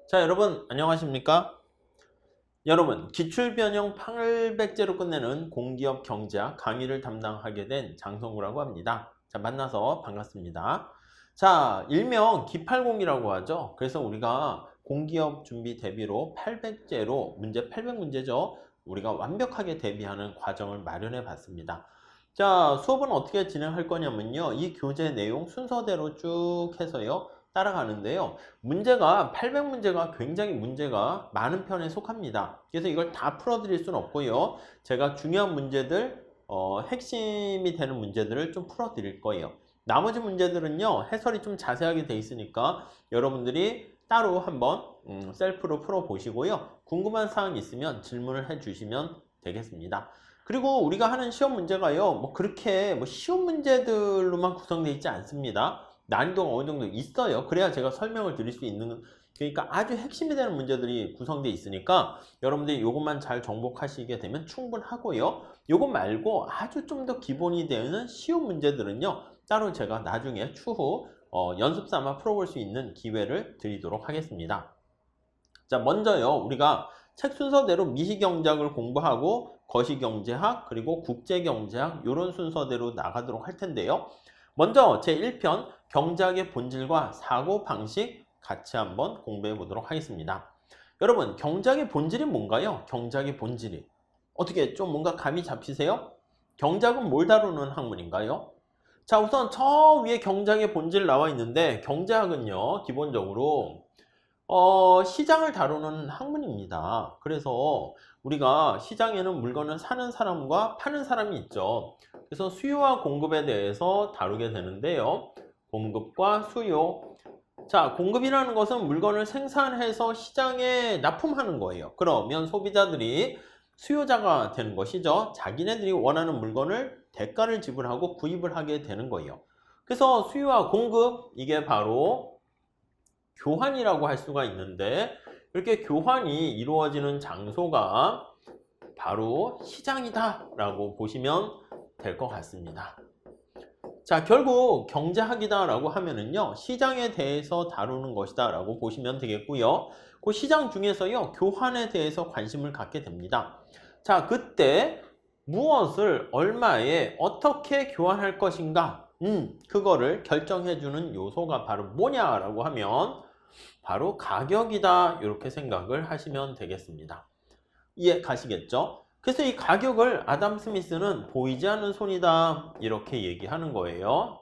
자, 여러분 안녕하십니까? 여러분, 기출변형 800제로 끝내는 공기업 경제학 강의를 담당하게 된 장성구라고 합니다. 자, 만나서 반갑습니다. 자, 일명 기팔공이라고 하죠. 그래서 우리가 공기업 준비 대비로 800제로 문제 800문제죠. 우리가 완벽하게 대비하는 과정을 마련해 봤습니다. 자, 수업은 어떻게 진행할 거냐면요. 이 교재 내용 순서대로 쭉 해서요. 따라가는데요. 문제가 800문제가 굉장히 문제가 많은 편에 속합니다. 그래서 이걸 다 풀어드릴 수는 없고요. 제가 중요한 문제들, 핵심이 되는 문제들을 좀 풀어드릴 거예요. 나머지 문제들은요. 해설이 좀 자세하게 돼 있으니까 여러분들이 따로 한번 셀프로 풀어보시고요. 궁금한 사항이 있으면 질문을 해주시면 되겠습니다. 그리고 우리가 하는 시험 문제가요. 뭐 그렇게 쉬운 문제들로만 구성되어 있지 않습니다. 난이도가 어느 정도 있어요. 그래야 제가 설명을 드릴 수 있는, 그러니까 아주 핵심이 되는 문제들이 구성되어 있으니까 여러분들이 이것만 잘 정복하시게 되면 충분하고요. 이것 말고 아주 좀 더 기본이 되는 쉬운 문제들은요. 따로 제가 나중에 추후 연습 삼아 풀어볼 수 있는 기회를 드리도록 하겠습니다. 자, 먼저요. 우리가 책 순서대로 미시경제학을 공부하고 거시경제학 그리고 국제경제학 이런 순서대로 나가도록 할 텐데요. 먼저 제1편 경제학의 본질과 사고방식 같이 한번 공부해 보도록 하겠습니다. 여러분, 경제학의 본질이 뭔가요? 경제학의 본질이 어떻게 좀 뭔가 감이 잡히세요? 경제학은 뭘 다루는 학문인가요? 자, 우선 저 위에 경제학의 본질 나와 있는데 경제학은요 기본적으로 시장을 다루는 학문입니다. 그래서 우리가 시장에는 물건을 사는 사람과 파는 사람이 있죠. 그래서 수요와 공급에 대해서 다루게 되는데요. 공급과 수요. 자, 공급이라는 것은 물건을 생산해서 시장에 납품하는 거예요. 그러면 소비자들이 수요자가 되는 것이죠. 자기네들이 원하는 물건을 대가를 지불하고 구입을 하게 되는 거예요. 그래서 수요와 공급, 이게 바로 교환이라고 할 수가 있는데 이렇게 교환이 이루어지는 장소가 바로 시장이다 라고 보시면 될 것 같습니다. 자, 결국 경제학이다 라고 하면은요 시장에 대해서 다루는 것이다 라고 보시면 되겠고요. 그 시장 중에서요 교환에 대해서 관심을 갖게 됩니다. 자, 그때 무엇을 얼마에 어떻게 교환할 것인가, 그거를 결정해주는 요소가 바로 뭐냐라고 하면 바로 가격이다, 이렇게 생각을 하시면 되겠습니다. 이해 가시겠죠? 그래서 이 가격을 아담 스미스는 보이지 않는 손이다, 이렇게 얘기하는 거예요.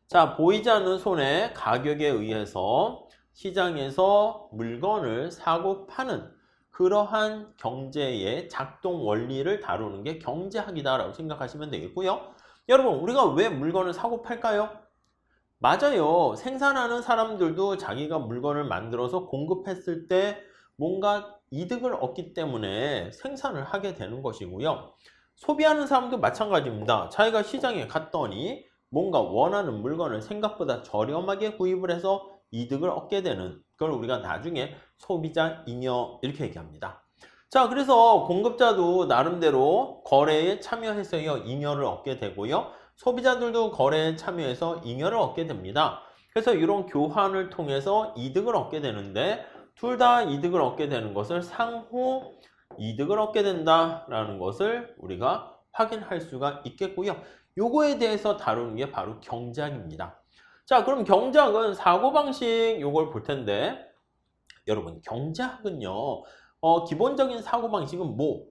자, 보이지 않는 손의 가격에 의해서 시장에서 물건을 사고 파는 그러한 경제의 작동 원리를 다루는 게 경제학이다라고 생각하시면 되겠고요. 여러분, 우리가 왜 물건을 사고 팔까요? 맞아요. 생산하는 사람들도 자기가 물건을 만들어서 공급했을 때 뭔가 이득을 얻기 때문에 생산을 하게 되는 것이고요. 소비하는 사람도 마찬가지입니다. 자기가 시장에 갔더니 뭔가 원하는 물건을 생각보다 저렴하게 구입을 해서 이득을 얻게 되는, 그걸 우리가 나중에 소비자 잉여 이렇게 얘기합니다. 자, 그래서 공급자도 나름대로 거래에 참여해서요 잉여를 얻게 되고요. 소비자들도 거래에 참여해서 잉여를 얻게 됩니다. 그래서 이런 교환을 통해서 이득을 얻게 되는데 둘 다 이득을 얻게 되는 것을 상호 이득을 얻게 된다라는 것을 우리가 확인할 수가 있겠고요. 요거에 대해서 다루는 게 바로 경제학입니다. 자, 그럼 경제학은 사고방식 요걸 볼 텐데 여러분, 경제학은요 기본적인 사고방식은 뭐?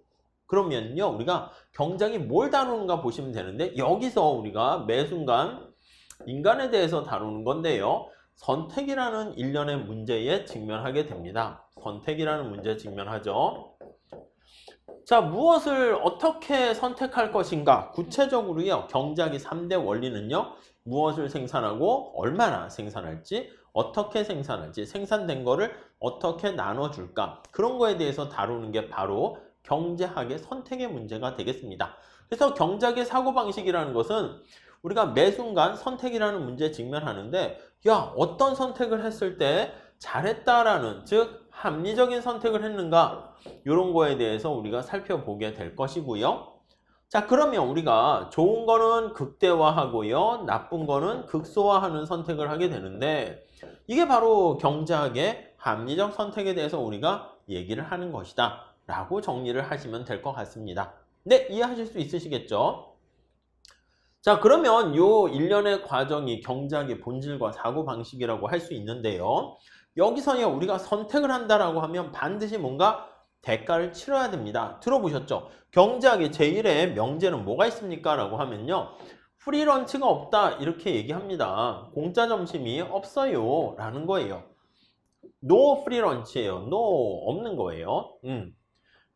그러면요 우리가 경제학이 뭘 다루는가 보시면 되는데 여기서 우리가 매 순간 인간에 대해서 다루는 건데요. 선택이라는 일련의 문제에 직면하게 됩니다. 선택이라는 문제에 직면하죠. 자, 무엇을 어떻게 선택할 것인가? 구체적으로요. 경제학의 3대 원리는요. 무엇을 생산하고 얼마나 생산할지, 어떻게 생산할지, 생산된 거를 어떻게 나눠줄까? 그런 거에 대해서 다루는 게 바로 경제학의 선택의 문제가 되겠습니다. 그래서 경제학의 사고방식이라는 것은 우리가 매 순간 선택이라는 문제에 직면하는데 야, 어떤 선택을 했을 때 잘했다라는, 즉 합리적인 선택을 했는가, 이런 거에 대해서 우리가 살펴보게 될 것이고요. 자, 그러면 우리가 좋은 거는 극대화하고요, 나쁜 거는 극소화하는 선택을 하게 되는데 이게 바로 경제학의 합리적 선택에 대해서 우리가 얘기를 하는 것이다 라고 정리를 하시면 될 것 같습니다. 네, 이해하실 수 있으시겠죠? 자, 그러면 요 일련의 과정이 경제학의 본질과 사고방식이라고 할 수 있는데요. 여기서요, 우리가 선택을 한다라고 하면 반드시 뭔가 대가를 치러야 됩니다. 들어보셨죠? 경제학의 제1의 명제는 뭐가 있습니까? 라고 하면요. 프리런치가 없다 이렇게 얘기합니다. 공짜 점심이 없어요 라는 거예요. No 프리런치예요. No 없는 거예요.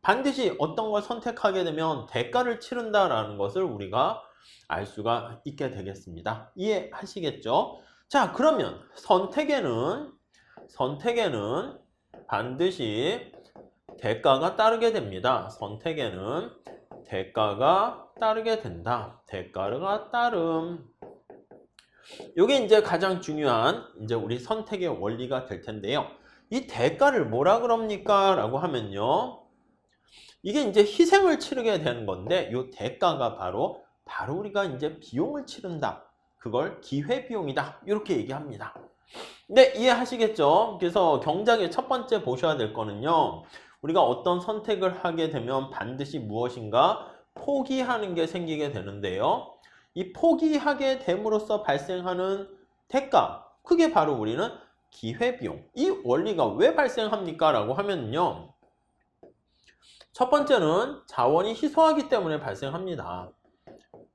반드시 어떤 걸 선택하게 되면 대가를 치른다라는 것을 우리가 알 수가 있게 되겠습니다. 이해하시겠죠? 자, 그러면 선택에는 반드시 대가가 따르게 됩니다. 선택에는 대가가 따르게 된다. 대가가 따름. 이게 이제 가장 중요한 이제 우리 선택의 원리가 될 텐데요. 이 대가를 뭐라 그럽니까? 라고 하면요. 이게 이제 희생을 치르게 되는 건데 이 대가가 바로 우리가 이제 비용을 치른다. 그걸 기회비용이다. 이렇게 얘기합니다. 네, 이해하시겠죠? 그래서 경제학의 첫 번째 보셔야 될 거는요. 우리가 어떤 선택을 하게 되면 반드시 무엇인가 포기하는 게 생기게 되는데요. 이 포기하게 됨으로써 발생하는 대가, 그게 바로 우리는 기회비용. 이 원리가 왜 발생합니까? 라고 하면요. 첫 번째는 자원이 희소하기 때문에 발생합니다.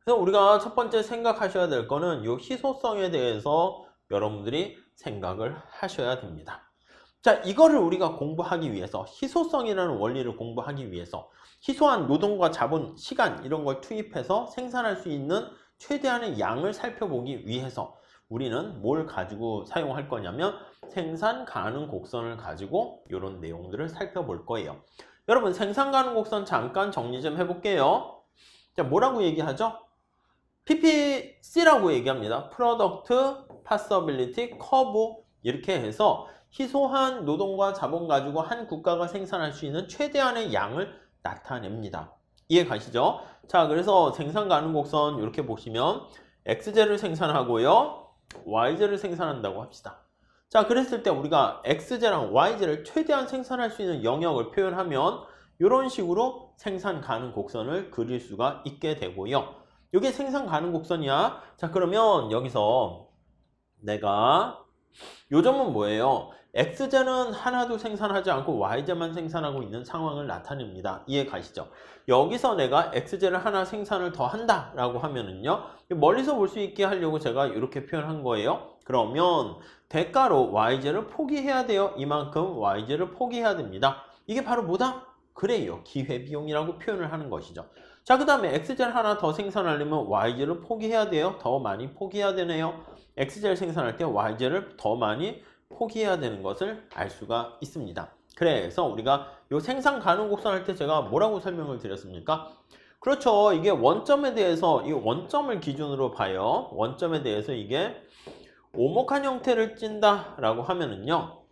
그래서 우리가 첫 번째 생각하셔야 될 거는 이 희소성에 대해서 여러분들이 생각을 하셔야 됩니다. 자, 이거를 우리가 공부하기 위해서 희소성이라는 원리를 공부하기 위해서 희소한 노동과 자본, 시간 이런 걸 투입해서 생산할 수 있는 최대한의 양을 살펴보기 위해서 우리는 뭘 가지고 사용할 거냐면 생산 가능 곡선을 가지고 이런 내용들을 살펴볼 거예요. 여러분 생산 가능 곡선 잠깐 정리 좀 해볼게요. 자, 뭐라고 얘기하죠? PPC라고 얘기합니다. Product Possibility Curve 이렇게 해서 희소한 노동과 자본 가지고 한 국가가 생산할 수 있는 최대한의 양을 나타냅니다. 이해 가시죠? 자, 그래서 생산 가능 곡선 이렇게 보시면 X제를 생산하고요. Y제를 생산한다고 합시다. 자, 그랬을 때 우리가 X제랑 Y제를 최대한 생산할 수 있는 영역을 표현하면 이런 식으로 생산 가능 곡선을 그릴 수가 있게 되고요. 이게 생산 가능 곡선이야. 자, 그러면 여기서 내가 요 점은 뭐예요? X제는 하나도 생산하지 않고 Y제만 생산하고 있는 상황을 나타냅니다. 이해 가시죠? 여기서 내가 X제를 하나 생산을 더 한다 라고 하면은요, 멀리서 볼 수 있게 하려고 제가 이렇게 표현한 거예요. 그러면 대가로 Y제를 포기해야 돼요. 이만큼 Y제를 포기해야 됩니다. 이게 바로 뭐다? 그래요. 기회비용이라고 표현을 하는 것이죠. 자, 그 다음에 X제를 하나 더 생산하려면 Y제를 포기해야 돼요. 더 많이 포기해야 되네요. X제를 생산할 때 Y제를 더 많이 포기해야 되는 것을 알 수가 있습니다. 그래서 우리가 이 생산 가능 곡선 할 때 제가 뭐라고 설명을 드렸습니까? 그렇죠. 이게 원점에 대해서 이 원점을 기준으로 봐요. 원점에 대해서 이게 오목한 형태를 찐다 라고 하면은요.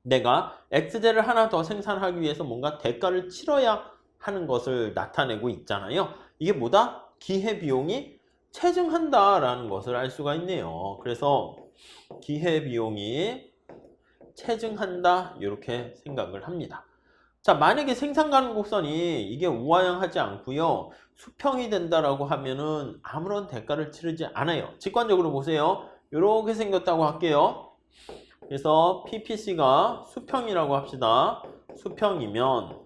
내가 X제를 하나 더 생산하기 위해서 뭔가 대가를 치러야 하는 것을 나타내고 있잖아요. 이게 뭐다? 기회비용이 체증한다라는 것을 알 수가 있네요. 그래서 기회비용이 체증한다 이렇게 생각을 합니다. 자, 만약에 생산 가능 곡선이 이게 우하향하지 않고요. 수평이 된다라고 하면은 아무런 대가를 치르지 않아요. 직관적으로 보세요. 이렇게 생겼다고 할게요. 그래서 PPC가 수평이라고 합시다. 수평이면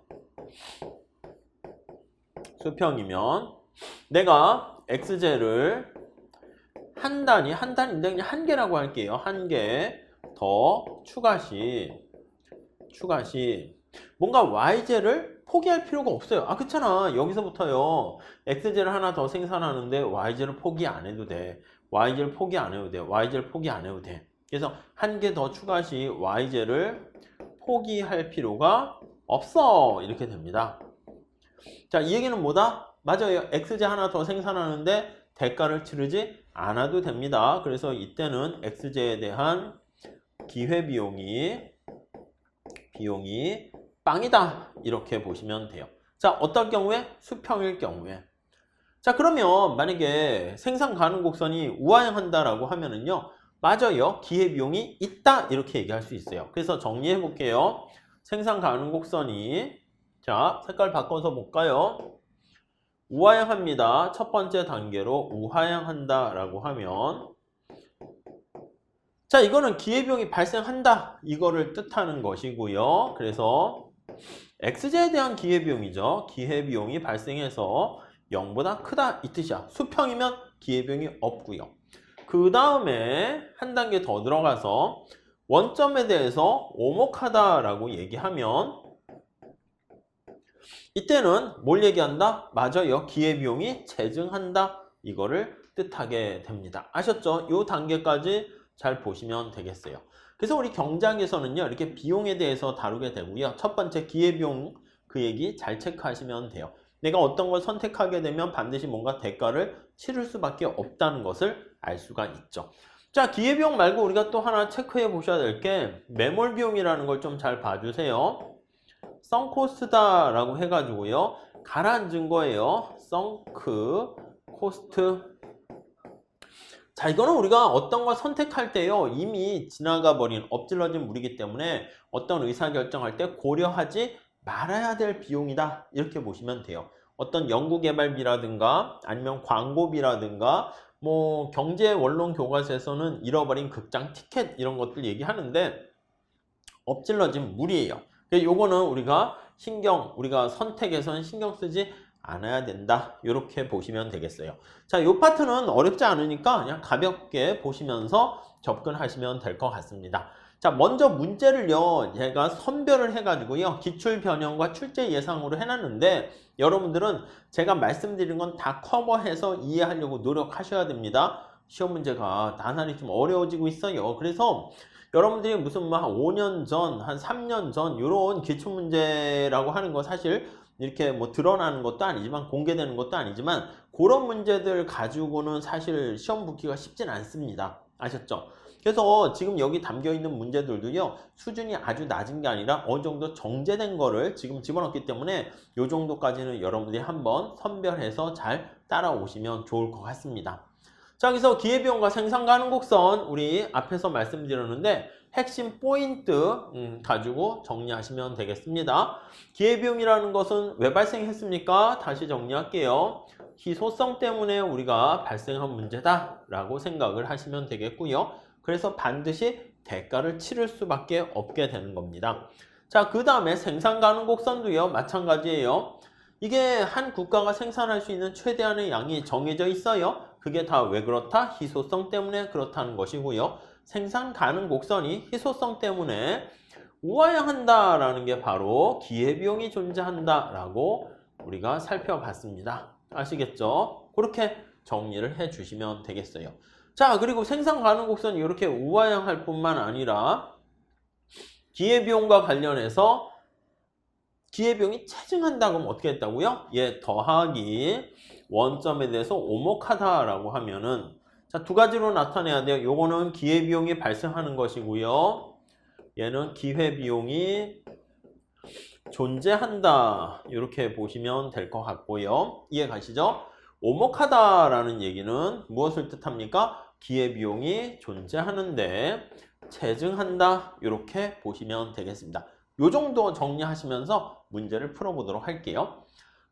내가 X제를 한 단인데 그냥 한 개라고 할게요. 한 개 더 추가 시 뭔가 Y제를 포기할 필요가 없어요. 아, 그렇잖아. 여기서부터요. X제를 하나 더 생산하는데 Y제를 포기 안 해도 돼. Y제를 포기 안 해도 돼. 그래서 한 개 더 추가 시 Y제를 포기할 필요가 없어. 이렇게 됩니다. 자, 이 얘기는 뭐다? 맞아요. X제 하나 더 생산하는데 대가를 치르지 않아도 됩니다. 그래서 이때는 X제에 대한 기회비용이 빵이다. 이렇게 보시면 돼요. 자, 어떨 경우에? 수평일 경우에. 자, 그러면 만약에 생산 가능 곡선이 우하향한다라고 하면은요. 맞아요. 기회비용이 있다. 이렇게 얘기할 수 있어요. 그래서 정리해 볼게요. 생산 가능 곡선이 자, 색깔 바꿔서 볼까요? 우하향합니다. 첫 번째 단계로 우하향한다 라고 하면 자, 이거는 기회비용이 발생한다. 이거를 뜻하는 것이고요. 그래서 X제에 대한 기회비용이죠. 기회비용이 발생해서 0보다 크다 이 뜻이야. 수평이면 기회비용이 없고요. 그 다음에 한 단계 더 들어가서 원점에 대해서 오목하다라고 얘기하면 이때는 뭘 얘기한다? 맞아요. 기회비용이 재증한다. 이거를 뜻하게 됩니다. 아셨죠? 이 단계까지 잘 보시면 되겠어요. 그래서 우리 경제학에서는요. 이렇게 비용에 대해서 다루게 되고요. 첫 번째 기회비용 그 얘기 잘 체크하시면 돼요. 내가 어떤 걸 선택하게 되면 반드시 뭔가 대가를 치를 수밖에 없다는 것을 알 수가 있죠. 자, 기회비용 말고 우리가 또 하나 체크해 보셔야 될 게 매몰 비용이라는 걸 좀 잘 봐주세요. 썬코스트다 라고 해가지고요. 가라앉은 거예요. 썬크 코스트. 자, 이거는 우리가 어떤 걸 선택할 때요. 이미 지나가 버린 엎질러진 물이기 때문에 어떤 의사결정할 때 고려하지 말아야 될 비용이다. 이렇게 보시면 돼요. 어떤 연구개발비라든가 아니면 광고비라든가 뭐 경제 원론 교과서에서는 잃어버린 극장 티켓 이런 것들 얘기하는데 엎질러진 물이에요. 요거는 우리가 선택에서는 신경 쓰지 않아야 된다. 이렇게 보시면 되겠어요. 자, 이 파트는 어렵지 않으니까 그냥 가볍게 보시면서 접근하시면 될 것 같습니다. 자, 먼저 문제를요, 제가 선별을 해가지고요, 기출 변형과 출제 예상으로 해놨는데, 여러분들은 제가 말씀드린 건 다 커버해서 이해하려고 노력하셔야 됩니다. 시험 문제가 나날이 좀 어려워지고 있어요. 그래서 여러분들이 무슨 한 5년 전, 한 3년 전, 요런 기출 문제라고 하는 거 사실 이렇게 뭐 드러나는 것도 아니지만 공개되는 것도 아니지만 그런 문제들 가지고는 사실 시험 붙기가 쉽진 않습니다. 아셨죠? 그래서 지금 여기 담겨 있는 문제들도요, 수준이 아주 낮은 게 아니라 어느 정도 정제된 거를 지금 집어넣기 때문에 요 정도까지는 여러분들이 한번 선별해서 잘 따라오시면 좋을 것 같습니다. 자, 여기서 기회비용과 생산 가능 곡선 우리 앞에서 말씀드렸는데 핵심 포인트 가지고 정리하시면 되겠습니다. 기회비용이라는 것은 왜 발생했습니까? 다시 정리할게요. 희소성 때문에 우리가 발생한 문제다 라고 생각을 하시면 되겠고요. 그래서 반드시 대가를 치를 수밖에 없게 되는 겁니다. 자, 그 다음에 생산 가능 곡선도요, 마찬가지예요. 이게 한 국가가 생산할 수 있는 최대한의 양이 정해져 있어요. 그게 다 왜 그렇다? 희소성 때문에 그렇다는 것이고요. 생산 가능 곡선이 희소성 때문에 우하향한다라는 게 바로 기회비용이 존재한다라고 우리가 살펴봤습니다. 아시겠죠? 그렇게 정리를 해주시면 되겠어요. 자, 그리고 생산 가능 곡선이 이렇게 우하향할 뿐만 아니라 기회비용과 관련해서 기회비용이 체증한다 그러면 어떻게 했다고요? 더하기 원점에 대해서 오목하다라고 하면은 자, 두 가지로 나타내야 돼요. 요거는 기회비용이 발생하는 것이고요. 얘는 기회비용이 존재한다. 이렇게 보시면 될 것 같고요. 이해 가시죠? 오목하다라는 얘기는 무엇을 뜻합니까? 기회비용이 존재하는데 체증한다. 이렇게 보시면 되겠습니다. 요 정도 정리하시면서 문제를 풀어보도록 할게요.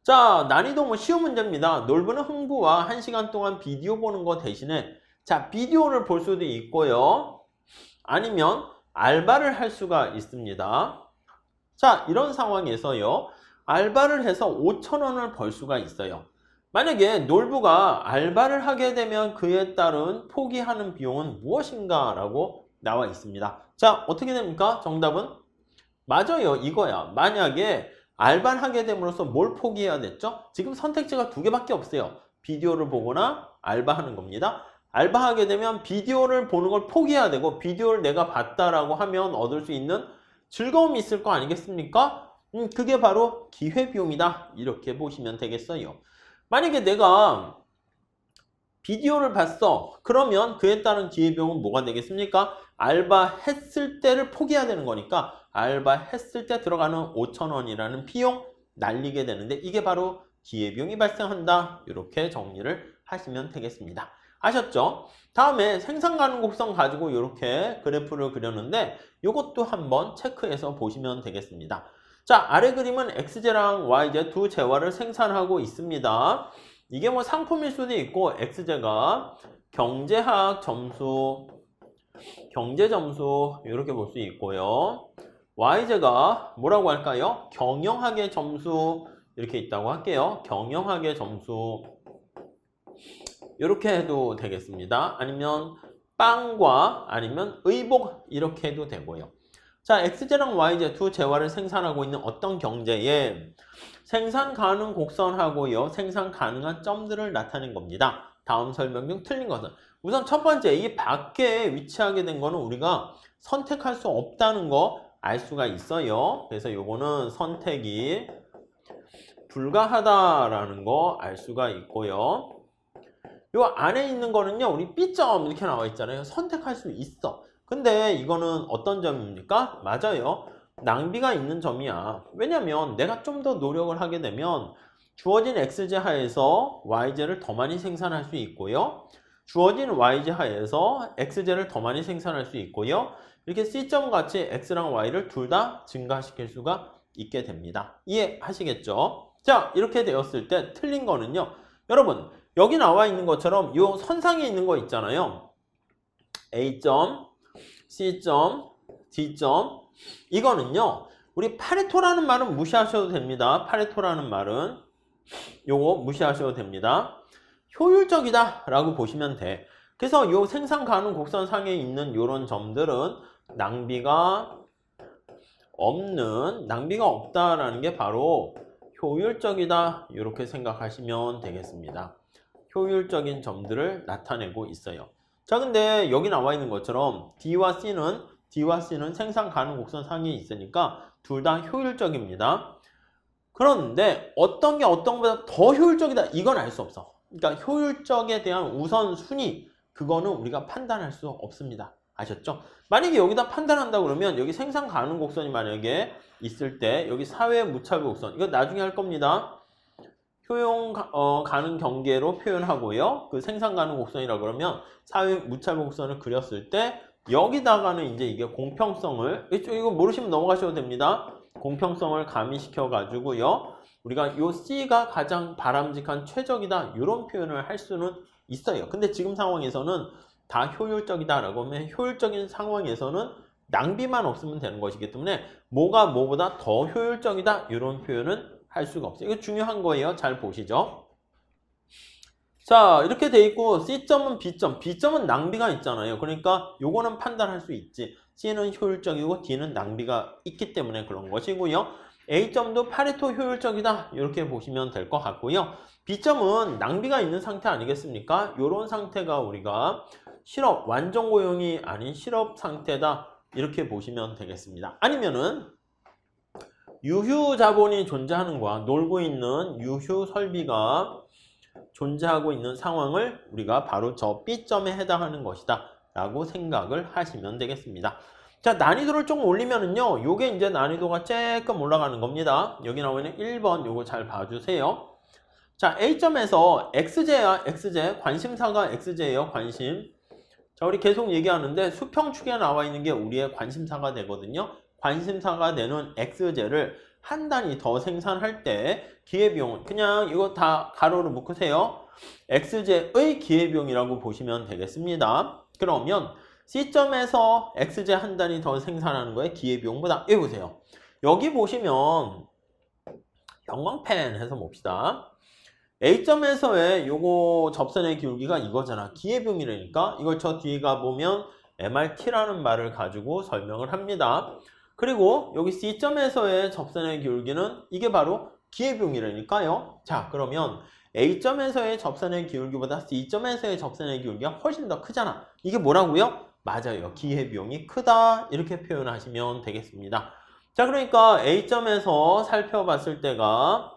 자, 난이도 뭐 쉬운 문제입니다. 놀부는 흥부와 1시간 동안 비디오 보는 거 대신에 자, 비디오를 볼 수도 있고요. 아니면 알바를 할 수가 있습니다. 자, 이런 상황에서요. 알바를 해서 5,000원을 벌 수가 있어요. 만약에 놀부가 알바를 하게 되면 그에 따른 포기하는 비용은 무엇인가 라고 나와 있습니다. 자, 어떻게 됩니까? 정답은? 맞아요. 이거야. 만약에 알바를 하게 됨으로써 뭘 포기해야 됐죠? 지금 선택지가 두 개밖에 없어요. 비디오를 보거나 알바하는 겁니다. 알바하게 되면 비디오를 보는 걸 포기해야 되고 비디오를 내가 봤다라고 하면 얻을 수 있는 즐거움이 있을 거 아니겠습니까? 그게 바로 기회비용이다. 이렇게 보시면 되겠어요. 만약에 내가 비디오를 봤어. 그러면 그에 따른 기회비용은 뭐가 되겠습니까? 알바했을 때를 포기해야 되는 거니까 알바했을 때 들어가는 5,000원이라는 비용 날리게 되는데 이게 바로 기회비용이 발생한다. 이렇게 정리를 하시면 되겠습니다. 아셨죠? 다음에 생산 가능 곡선 가지고 이렇게 그래프를 그렸는데 이것도 한번 체크해서 보시면 되겠습니다. 자, 아래 그림은 XJ랑 YJ 두 재화를 생산하고 있습니다. 이게 뭐 상품일 수도 있고 XJ가 경제학 점수, 경제 점수 이렇게 볼 수 있고요. YJ가 뭐라고 할까요? 경영학의 점수 이렇게 있다고 할게요. 경영학의 점수 이렇게 해도 되겠습니다. 아니면 빵과 아니면 의복 이렇게 해도 되고요. 자, XJ랑 YJ 두 재화를 생산하고 있는 어떤 경제에 생산 가능 곡선하고요. 생산 가능한 점들을 나타낸 겁니다. 다음 설명 중 틀린 것은 우선 첫 번째 이 밖에 위치하게 된 거는 우리가 선택할 수 없다는 거 알 수가 있어요. 그래서 요거는 선택이 불가하다라는 거 알 수가 있고요. 요 안에 있는 거는요. 우리 B점 이렇게 나와 있잖아요. 선택할 수 있어. 근데 이거는 어떤 점입니까? 맞아요. 낭비가 있는 점이야. 왜냐면 내가 좀 더 노력을 하게 되면 주어진 XJ 하에서 YJ를 더 많이 생산할 수 있고요. 주어진 YJ 하에서 XJ를 더 많이 생산할 수 있고요. 이렇게 C점 같이 X랑 Y를 둘 다 증가시킬 수가 있게 됩니다. 이해하시겠죠? 자, 이렇게 되었을 때 틀린 거는요. 여러분, 여기 나와 있는 것처럼 이 선상에 있는 거 있잖아요. A점, C점, D점. 이거는요. 우리 파레토라는 말은 무시하셔도 됩니다. 파레토라는 말은 요거 무시하셔도 됩니다. 효율적이다 라고 보시면 돼. 그래서 요 생산 가능 곡선 상에 있는 요런 점들은 낭비가 없다라는 게 바로 효율적이다 이렇게 생각하시면 되겠습니다. 효율적인 점들을 나타내고 있어요. 자, 근데 여기 나와 있는 것처럼 D와 C는 생산 가능 곡선 상에 있으니까 둘 다 효율적입니다. 그런데 어떤 게 어떤 것보다 더 효율적이다 이건 알 수 없어. 그러니까 효율적에 대한 우선순위 그거는 우리가 판단할 수 없습니다. 아셨죠? 만약에 여기다 판단한다 그러면 여기 생산 가능 곡선이 만약에 있을 때 여기 사회 무차별 곡선 이거 나중에 할 겁니다. 효용 가능 경계로 표현하고요. 그 생산 가능 곡선이라 그러면 사회 무차별 곡선을 그렸을 때 여기다가는 이제 이게 공평성을 이거 모르시면 넘어가셔도 됩니다. 공평성을 가미시켜 가지고요. 우리가 요 C가 가장 바람직한 최적이다 이런 표현을 할 수는 있어요. 근데 지금 상황에서는 다 효율적이다라고 하면 효율적인 상황에서는 낭비만 없으면 되는 것이기 때문에 뭐가 뭐보다 더 효율적이다 이런 표현은 할 수가 없어요. 이거 중요한 거예요. 잘 보시죠. 자, 이렇게 돼 있고 C점은 B점. B점은 낭비가 있잖아요. 그러니까 요거는 판단할 수 있지. C는 효율적이고 D는 낭비가 있기 때문에 그런 것이고요. A점도 파레토 효율적이다. 이렇게 보시면 될 것 같고요. B점은 낭비가 있는 상태 아니겠습니까? 이런 상태가 우리가 실업, 완전 고용이 아닌 실업 상태다. 이렇게 보시면 되겠습니다. 아니면은 유휴 자본이 존재하는 거야. 놀고 있는 유휴 설비가 존재하고 있는 상황을 우리가 바로 저 B점에 해당하는 것이다 라고 생각을 하시면 되겠습니다. 자, 난이도를 좀 올리면은요 요게 이제 난이도가 조금 올라가는 겁니다. 여기 나와 있는 1번 요거 잘 봐주세요. 자, A점에서 XJ야 XJ 관심사가 XJ예요. 관심. 자, 우리 계속 얘기하는데 수평축에 나와 있는 게 우리의 관심사가 되거든요. 관심사가 되는 XJ를 한 단위 더 생산할 때 기회비용은 그냥 이거 다 가로로 묶으세요. XJ의 기회비용이라고 보시면 되겠습니다. 그러면 C점에서 XJ 한 단위 더 생산하는 거에 기회비용보다 여기 보세요. 여기 보시면 형광펜 해서 봅시다. A점에서의 요거 접선의 기울기가 이거잖아. 기회비용이라니까 이걸 저 뒤에 가보면 MRT라는 말을 가지고 설명을 합니다. 그리고 여기 C점에서의 접선의 기울기는 이게 바로 기회비용이라니까요. 자, 그러면 A점에서의 접선의 기울기보다 C점에서의 접선의 기울기가 훨씬 더 크잖아. 이게 뭐라고요? 맞아요. 기회비용이 크다. 이렇게 표현하시면 되겠습니다. 자, 그러니까 A점에서 살펴봤을 때가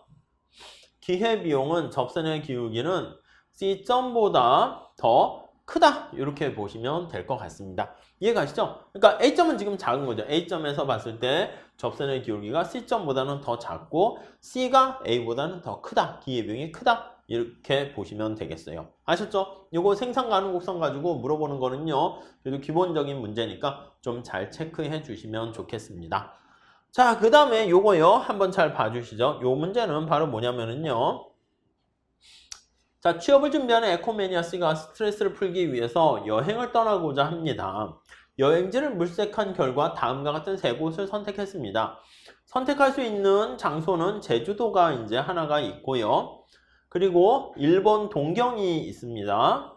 기회비용은 접선의 기울기는 C점보다 더 크다. 이렇게 보시면 될 것 같습니다. 이해가시죠? 그러니까 A점은 지금 작은 거죠. A점에서 봤을 때 접선의 기울기가 C점보다는 더 작고 C가 A보다는 더 크다. 기회비용이 크다. 이렇게 보시면 되겠어요. 아셨죠? 요거 생산 가능 곡선 가지고 물어보는 거는요. 그래도 기본적인 문제니까 좀 잘 체크해 주시면 좋겠습니다. 자, 그 다음에 요거요. 한번 잘 봐주시죠. 요 문제는 바로 뭐냐면은요. 자, 취업을 준비하는 에코매니아 C가 스트레스를 풀기 위해서 여행을 떠나고자 합니다. 여행지를 물색한 결과 다음과 같은 세 곳을 선택했습니다. 선택할 수 있는 장소는 제주도가 이제 하나가 있고요. 그리고 일본 동경이 있습니다.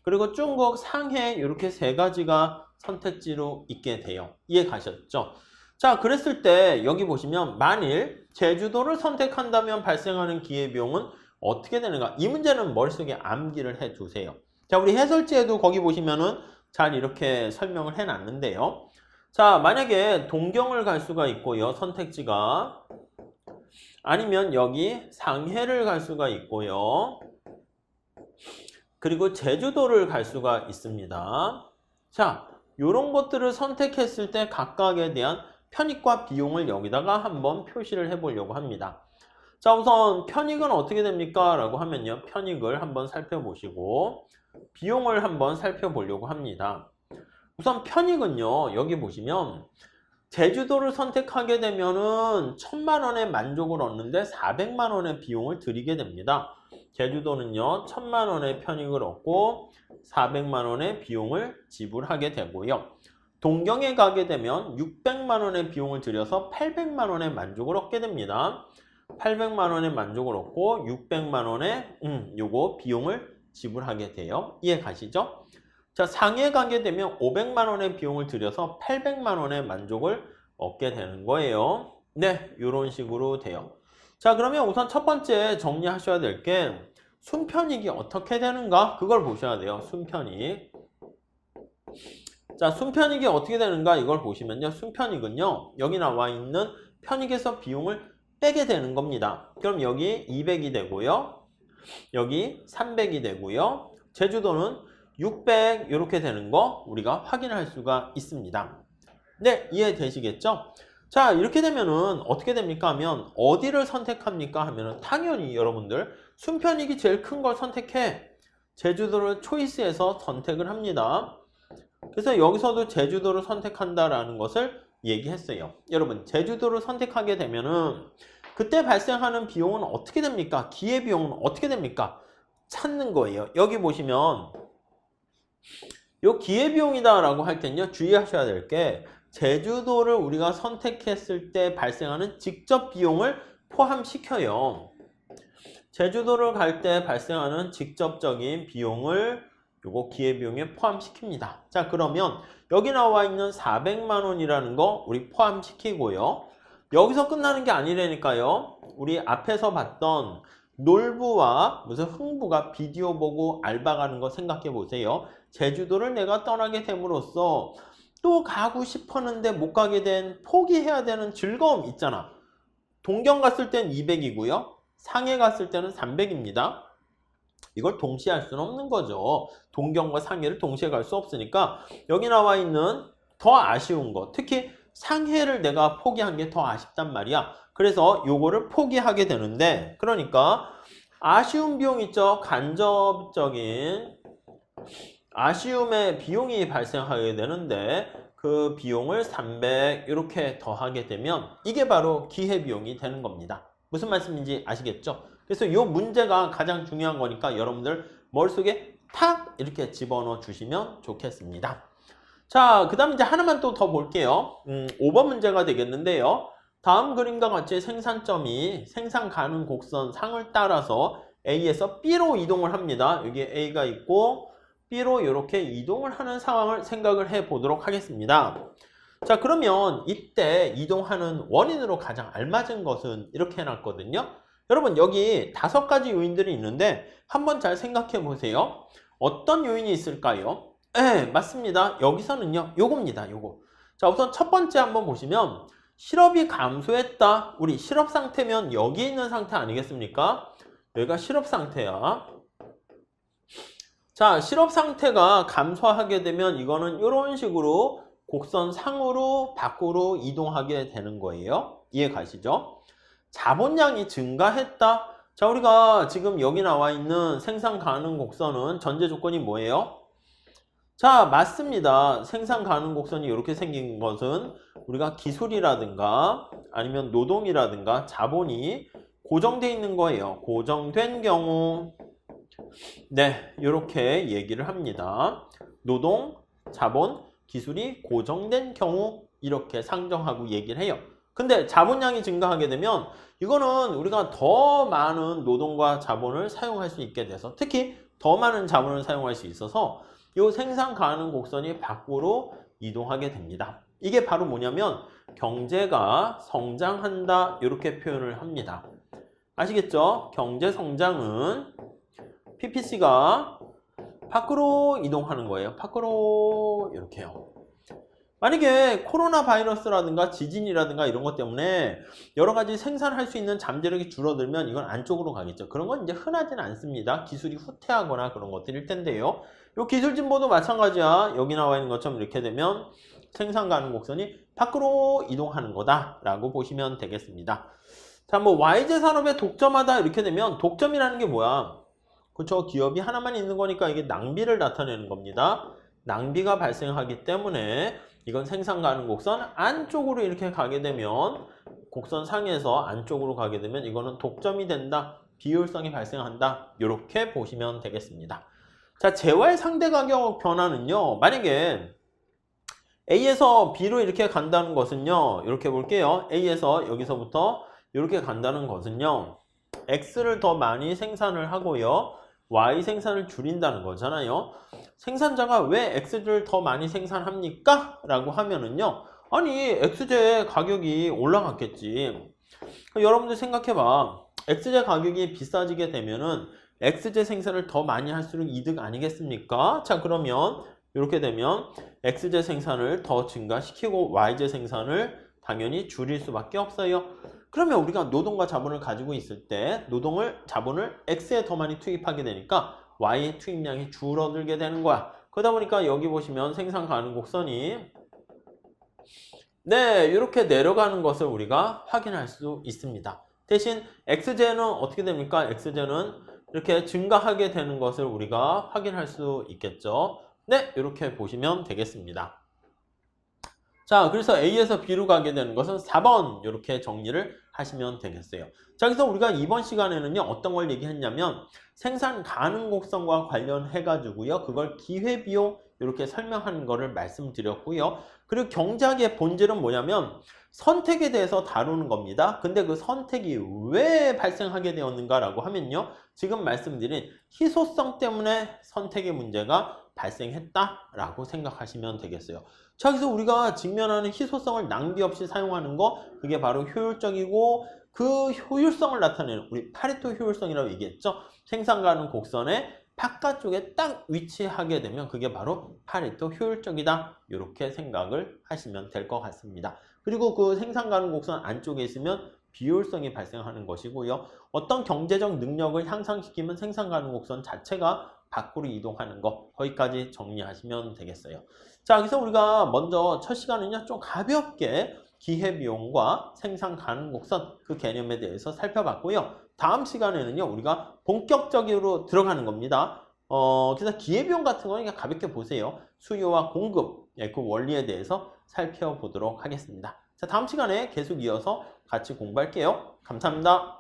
그리고 중국 상해 이렇게 세 가지가 선택지로 있게 돼요. 이해 가셨죠? 자, 그랬을 때 여기 보시면 만일 제주도를 선택한다면 발생하는 기회비용은 어떻게 되는가? 이 문제는 머릿속에 암기를 해 두세요. 자, 우리 해설지에도 거기 보시면은 잘 이렇게 설명을 해 놨는데요. 자, 만약에 동경을 갈 수가 있고요. 선택지가. 아니면 여기 상해를 갈 수가 있고요. 그리고 제주도를 갈 수가 있습니다. 자, 이런 것들을 선택했을 때 각각에 대한 편익과 비용을 여기다가 한번 표시를 해 보려고 합니다. 자, 우선 편익은 어떻게 됩니까? 라고 하면요. 편익을 한번 살펴보시고 비용을 한번 살펴보려고 합니다. 우선 편익은요. 여기 보시면 제주도를 선택하게 되면은 1000만 원의 만족을 얻는데 400만 원의 비용을 들이게 됩니다. 제주도는요. 1000만 원의 편익을 얻고 400만 원의 비용을 지불하게 되고요. 동경에 가게 되면 600만 원의 비용을 들여서 800만 원의 만족을 얻게 됩니다. 800만 원의 만족을 얻고 600만 원의 요거 비용을 지불하게 돼요. 이해 가시죠? 자, 상해 가게 되면 500만 원의 비용을 들여서 800만 원의 만족을 얻게 되는 거예요. 네, 이런 식으로 돼요. 자, 그러면 우선 첫 번째 정리하셔야 될 게 순편익이 어떻게 되는가? 그걸 보셔야 돼요. 순편익. 자, 순편익이 어떻게 되는가? 이걸 보시면요. 순편익은요. 여기 나와 있는 편익에서 비용을 빼게 되는 겁니다. 그럼 여기 200이 되고요. 여기 300이 되고요. 제주도는 600 이렇게 되는 거 우리가 확인할 수가 있습니다. 네, 이해되시겠죠? 자, 이렇게 되면은 어떻게 됩니까 하면 어디를 선택합니까 하면은 당연히 여러분들 순편익이 제일 큰 걸 선택해. 제주도를 초이스해서 선택을 합니다. 그래서 여기서도 제주도를 선택한다라는 것을 얘기했어요. 여러분, 제주도를 선택하게 되면은 그때 발생하는 비용은 어떻게 됩니까? 기회비용은 어떻게 됩니까? 찾는 거예요. 여기 보시면 요 기회비용이다 라고 할 때는요, 주의하셔야 될 게 제주도를 우리가 선택했을 때 발생하는 직접 비용을 포함시켜요. 제주도를 갈 때 발생하는 직접적인 비용을 요거 기회비용에 포함시킵니다. 자, 그러면 여기 나와 있는 400만 원이라는 거 우리 포함시키고요. 여기서 끝나는 게 아니라니까요. 우리 앞에서 봤던 놀부와 무슨 흥부가 비디오 보고 알바 가는 거 생각해 보세요. 제주도를 내가 떠나게 됨으로써 또 가고 싶었는데 못 가게 된 포기해야 되는 즐거움 있잖아. 동경 갔을 땐 200이고요. 상해 갔을 때는 300입니다. 이걸 동시에 할 수는 없는 거죠. 동경과 상해를 동시에 갈 수 없으니까 여기 나와 있는 더 아쉬운 거, 특히 상해를 내가 포기한 게 더 아쉽단 말이야. 그래서 요거를 포기하게 되는데, 그러니까 아쉬운 비용 있죠. 간접적인 아쉬움의 비용이 발생하게 되는데 그 비용을 300 이렇게 더하게 되면 이게 바로 기회비용이 되는 겁니다. 무슨 말씀인지 아시겠죠? 그래서 이 문제가 가장 중요한 거니까 여러분들 머릿속에 탁 이렇게 집어넣어 주시면 좋겠습니다. 자, 그 다음 이제 하나만 또 더 볼게요. 5번 문제가 되겠는데요. 다음 그림과 같이 생산점이 생산 가능 곡선 상을 따라서 A에서 B로 이동을 합니다. 여기 A가 있고 B로 이렇게 이동을 하는 상황을 생각을 해 보도록 하겠습니다. 자, 그러면 이때 이동하는 원인으로 가장 알맞은 것은 이렇게 해놨거든요. 여러분, 여기 5가지 요인들이 있는데 한번 잘 생각해 보세요. 어떤 요인이 있을까요? 네, 맞습니다. 여기서는요, 요겁니다. 요거. 자, 우선 첫 번째 한번 보시면 실업이 감소했다. 우리 실업 상태면 여기 있는 상태 아니겠습니까? 여기가 실업 상태야. 자, 실업 상태가 감소하게 되면 이거는 이런 식으로 곡선 상으로 밖으로 이동하게 되는 거예요. 이해 가시죠? 자본량이 증가했다. 자, 우리가 지금 여기 나와 있는 생산 가능 곡선은 전제 조건이 뭐예요? 자, 맞습니다. 생산 가능 곡선이 이렇게 생긴 것은 우리가 기술이라든가 아니면 노동이라든가 자본이 고정되어 있는 거예요. 고정된 경우. 네, 이렇게 얘기를 합니다. 노동, 자본, 기술이 고정된 경우 이렇게 상정하고 얘기를 해요. 근데 자본량이 증가하게 되면 이거는 우리가 더 많은 노동과 자본을 사용할 수 있게 돼서 특히 더 많은 자본을 사용할 수 있어서 이 생산 가능 곡선이 밖으로 이동하게 됩니다. 이게 바로 뭐냐면 경제가 성장한다 이렇게 표현을 합니다. 아시겠죠? 경제 성장은 PPC가 밖으로 이동하는 거예요. 밖으로 이렇게요. 만약에 코로나 바이러스라든가 지진이라든가 이런 것 때문에 여러 가지 생산할 수 있는 잠재력이 줄어들면 이건 안쪽으로 가겠죠. 그런 건 이제 흔하지는 않습니다. 기술이 후퇴하거나 그런 것들일 텐데요. 이 기술 진보도 마찬가지야. 여기 나와 있는 것처럼 이렇게 되면 생산 가능 곡선이 밖으로 이동하는 거다라고 보시면 되겠습니다. 자, 뭐 YZ 산업의 독점하다 이렇게 되면 독점이라는 게 뭐야? 그렇죠. 기업이 하나만 있는 거니까 이게 낭비를 나타내는 겁니다. 낭비가 발생하기 때문에 이건 생산 가능 곡선 안쪽으로 이렇게 가게 되면 곡선 상에서 안쪽으로 가게 되면 이거는 독점이 된다. 비효율성이 발생한다. 이렇게 보시면 되겠습니다. 자, 재화의 상대 가격 변화는요. 만약에 A에서 B로 이렇게 간다는 것은요. 이렇게 볼게요. A에서 여기서부터 이렇게 간다는 것은요. X를 더 많이 생산을 하고요. Y 생산을 줄인다는 거잖아요. 생산자가 왜 X를 더 많이 생산합니까? 라고 하면은요. 아니, X제 가격이 올라갔겠지. 여러분들 생각해봐. X제 가격이 비싸지게 되면은 X제 생산을 더 많이 할수록 이득 아니겠습니까? 자, 그러면 이렇게 되면 X제 생산을 더 증가시키고 Y제 생산을 당연히 줄일 수밖에 없어요. 그러면 우리가 노동과 자본을 가지고 있을 때 자본을 X에 더 많이 투입하게 되니까 Y의 투입량이 줄어들게 되는 거야. 그러다 보니까 여기 보시면 생산 가능 곡선이 네, 이렇게 내려가는 것을 우리가 확인할 수 있습니다. 대신 X제는 어떻게 됩니까? X제는 이렇게 증가하게 되는 것을 우리가 확인할 수 있겠죠. 네, 이렇게 보시면 되겠습니다. 자, 그래서 A에서 B로 가게 되는 것은 4번 이렇게 정리를 하시면 되겠어요. 자, 그래서 우리가 이번 시간에는요. 어떤 걸 얘기했냐면 생산 가능 곡선과 관련해 가지고요. 그걸 기회비용 이렇게 설명하는 거를 말씀드렸고요. 그리고 경제학의 본질은 뭐냐면 선택에 대해서 다루는 겁니다. 근데 그 선택이 왜 발생하게 되었는가라고 하면요. 지금 말씀드린 희소성 때문에 선택의 문제가 발생했다라고 생각하시면 되겠어요. 자, 그래서 우리가 직면하는 희소성을 낭비 없이 사용하는 거 그게 바로 효율적이고 그 효율성을 나타내는 우리 파레토 효율성이라고 얘기했죠. 생산 가능 곡선의 바깥쪽에 딱 위치하게 되면 그게 바로 파레토 효율적이다. 이렇게 생각을 하시면 될 것 같습니다. 그리고 그 생산 가능 곡선 안쪽에 있으면 비효율성이 발생하는 것이고요. 어떤 경제적 능력을 향상시키면 생산 가능 곡선 자체가 밖으로 이동하는 거 거기까지 정리하시면 되겠어요. 자, 그래서 우리가 먼저 첫 시간은요 좀 가볍게 기회비용과 생산 가능 곡선 그 개념에 대해서 살펴봤고요. 다음 시간에는요 우리가 본격적으로 들어가는 겁니다. 그래서 기회비용 같은 거는 그냥 가볍게 보세요. 수요와 공급 그 원리에 대해서 살펴보도록 하겠습니다. 자, 다음 시간에 계속 이어서 같이 공부할게요. 감사합니다.